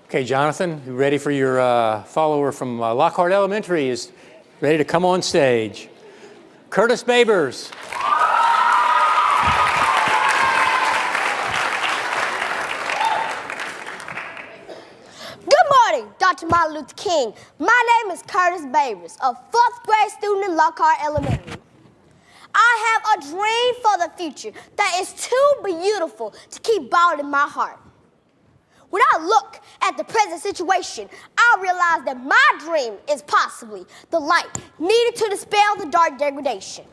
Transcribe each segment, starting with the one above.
Okay, Jonathan, you ready for your follower from Lockhart Elementary is ready to come on stage. Curtis Babers. Good morning, Dr. Martin Luther King. My name is Curtis Babers, a 4th grade student in Lockhart Elementary. I have a dream for the future that is too beautiful to keep bottled in my heart. When I look at the present situation, I realize that my dream is possibly the light needed to dispel the dark degradation.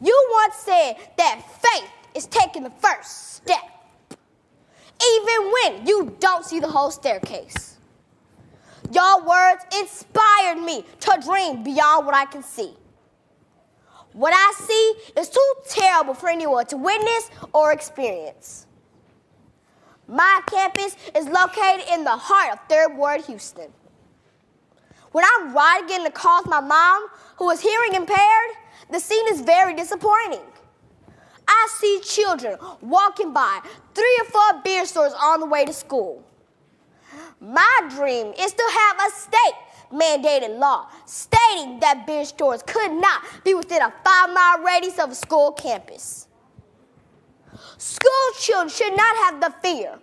You once said that faith is taking the first step, even when you don't see the whole staircase. Your words inspired me to dream beyond what I can see. What I see is too terrible for anyone to witness or experience. My campus is located in the heart of 3rd Ward, Houston. When I'm riding in the car with my mom, who is hearing impaired, the scene is very disappointing. I see children walking by 3 or 4 beer stores on the way to school. My dream is to have a state-mandated law stating that beer stores could not be within a 5-mile radius of a school campus. School children should not have the fear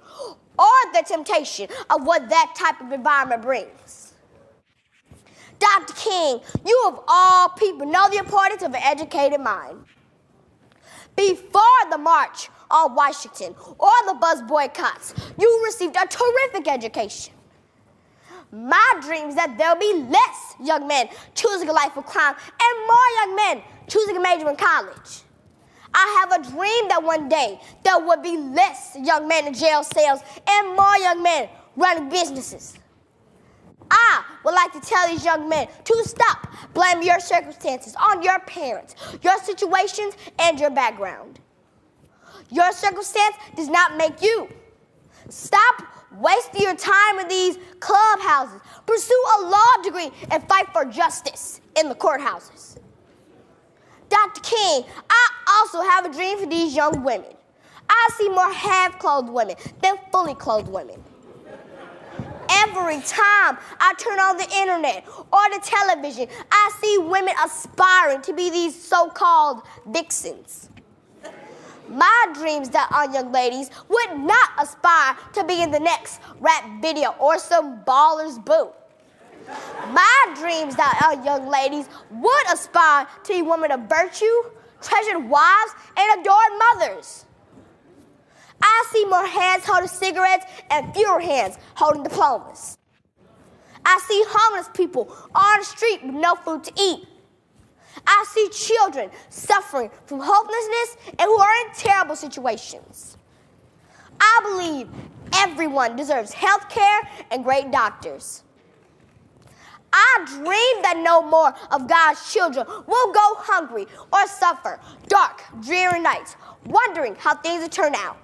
or the temptation of what that type of environment brings. Dr. King, you of all people know the importance of an educated mind. Before the march on Washington or the bus boycotts, you received a terrific education. My dream is that there will be less young men choosing a life of crime and more young men choosing a major in college. I have a dream that one day there would be less young men in jail cells and more young men running businesses. I would like to tell these young men to stop blaming your circumstances on your parents, your situations, and your background. Your circumstance does not make you. Stop wasting your time in these clubhouses. Pursue a law degree and fight for justice in the courthouses. Dr. King, I also have a dream for these young women. I see more half-clothed women than fully clothed women. Every time I turn on the internet or the television, I see women aspiring to be these so-called vixens. My dream is that our young ladies would not aspire to be in the next rap video or some baller's boot. My dreams that our young ladies would aspire to be women of virtue, treasured wives, and adored mothers. I see more hands holding cigarettes and fewer hands holding diplomas. I see homeless people on the street with no food to eat. I see children suffering from hopelessness and who are in terrible situations. I believe everyone deserves health care and great doctors. I dream that no more of God's children will go hungry or suffer dark, dreary nights, wondering how things will turn out.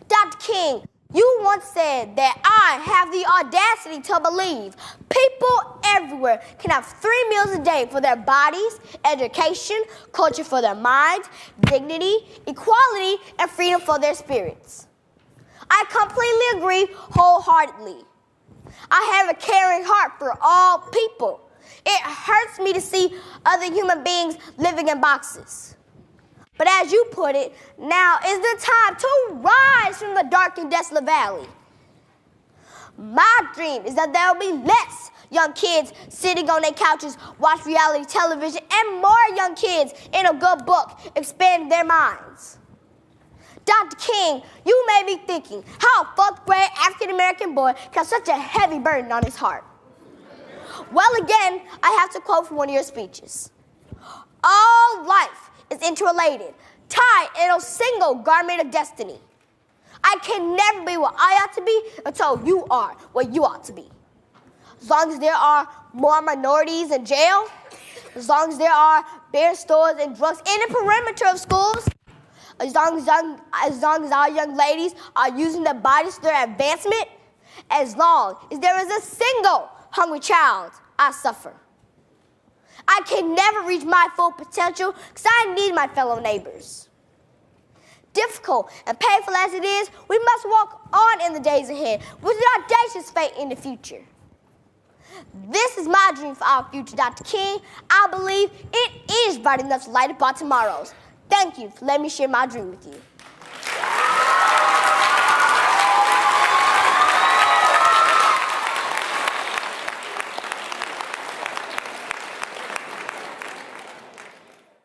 Dr. King, you once said that I have the audacity to believe people everywhere can have 3 meals a day for their bodies, education, culture for their minds, dignity, equality, and freedom for their spirits. I completely agree wholeheartedly. I have a caring heart for all people. It hurts me to see other human beings living in boxes. But as you put it, now is the time to rise from the dark and desolate valley. My dream is that there will be less young kids sitting on their couches watching reality television and more young kids in a good book expanding their minds. Dr. King, you may be thinking how a 4th grade African-American boy can have such a heavy burden on his heart. Well, again, I have to quote from one of your speeches. All life is interrelated, tied in a single garment of destiny. I can never be what I ought to be until you are what you ought to be. As long as there are more minorities in jail, as long as there are beer stores and drugs in the perimeter of schools, as long as our young ladies are using their bodies for their advancement, as long as there is a single hungry child, I suffer. I can never reach my full potential because I need my fellow neighbors. Difficult and painful as it is, we must walk on in the days ahead with an audacious faith in the future. This is my dream for our future, Dr. King. I believe it is bright enough to light up our tomorrows. Thank you for letting me share my dream with you.